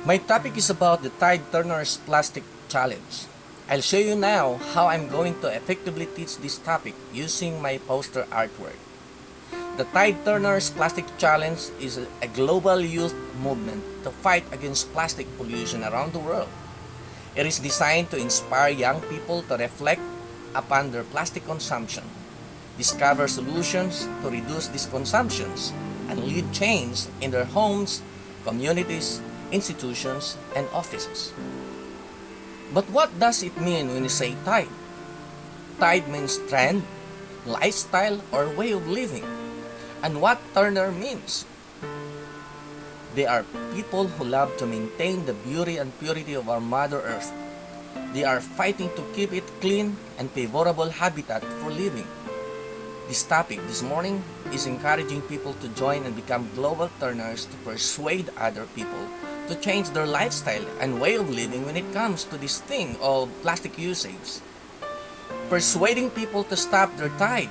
My topic is about the Tide Turner's Plastic Challenge. I'll show you now how I'm going to effectively teach this topic using my poster artwork. The Tide Turner's Plastic Challenge is a global youth movement to fight against plastic pollution around the world. It is designed to inspire young people to reflect upon their plastic consumption, discover solutions to reduce these consumptions, and lead change in their homes, communities, institutions, and offices. But what does it mean when you say tide? Tide means trend, lifestyle, or way of living. And what Turner means? They are people who love to maintain the beauty and purity of our Mother Earth. They are fighting to keep it clean and favorable habitat for living. This topic this morning is encouraging people to join and become global turners to persuade other people to change their lifestyle and way of living when it comes to this thing of plastic usage. Persuading people to stop their tide,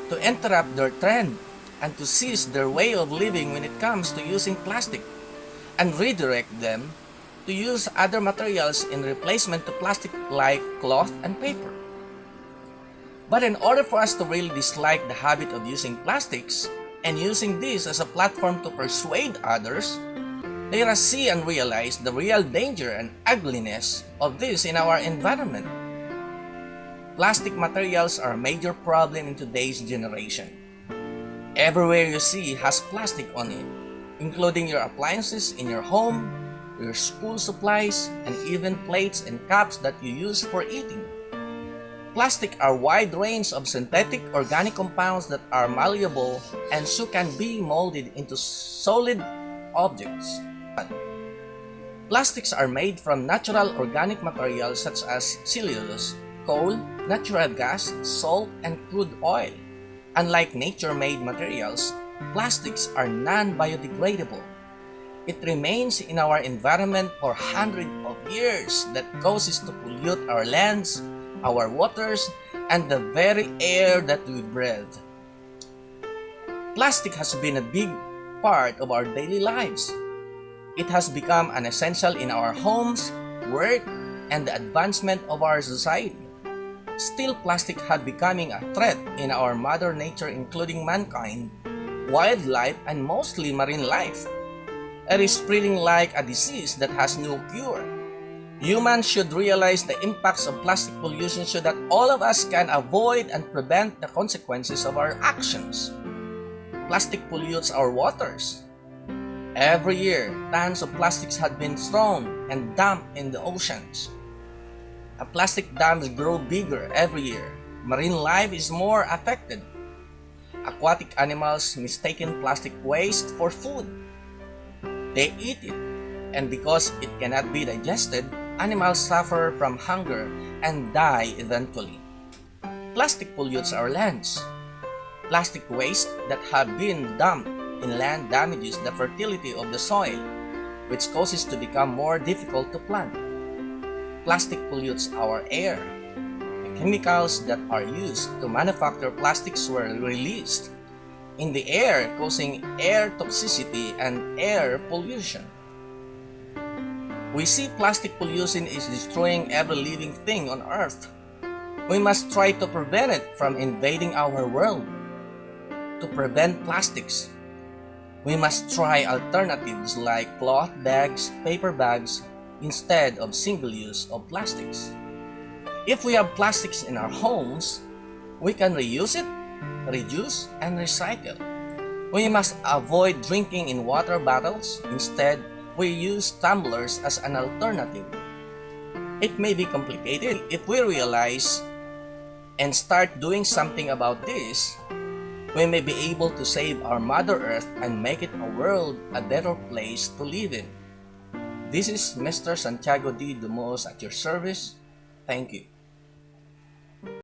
to interrupt their trend, and to cease their way of living when it comes to using plastic, and redirect them to use other materials in replacement to plastic like cloth and paper. But in order for us to really dislike the habit of using plastics and using this as a platform to persuade others, let us see and realize the real danger and ugliness of this in our environment. Plastic materials are a major problem in today's generation. Everywhere you see has plastic on it, including your appliances in your home, your school supplies, and even plates and cups that you use for eating. Plastic are a wide range of synthetic organic compounds that are malleable and so can be molded into solid objects. Plastics are made from natural organic materials such as cellulose, coal, natural gas, salt, and crude oil. Unlike nature-made materials, plastics are non-biodegradable. It remains in our environment for hundreds of years that causes to pollute our lands, our waters, and the very air that we breathe. Plastic has been a big part of our daily lives. It has become an essential in our homes, work, and the advancement of our society. Still, plastic had becoming a threat in our mother nature, including mankind, wildlife, and mostly marine life. It is spreading like a disease that has no cure. Humans should realize the impacts of plastic pollution so that all of us can avoid and prevent the consequences of our actions. Plastic pollutes our waters. Every year, tons of plastics have been thrown and dumped in the oceans. Plastic dams grow bigger every year. Marine life is more affected. Aquatic animals mistaken plastic waste for food. They eat it, and because it cannot be digested, animals suffer from hunger and die eventually. Plastic pollutes our lands. Plastic waste that have been dumped in land damages the fertility of the soil, which causes to become more difficult to plant. Plastic pollutes our air. The chemicals that are used to manufacture plastics were released in the air, causing air toxicity and air pollution. We see plastic pollution is destroying every living thing on Earth. We must try to prevent it from invading our world. To prevent plastics, we must try alternatives like cloth bags, paper bags, instead of single use of plastics. If we have plastics in our homes, we can reuse it, reduce, and recycle. We must avoid drinking in water bottles. Instead, we use tumblers as an alternative. It may be complicated. If we realize and start doing something about this, we may be able to save our Mother Earth and make it a world a better place to live in. This is Mr. Santiago D. Domo-os at your service. Thank you.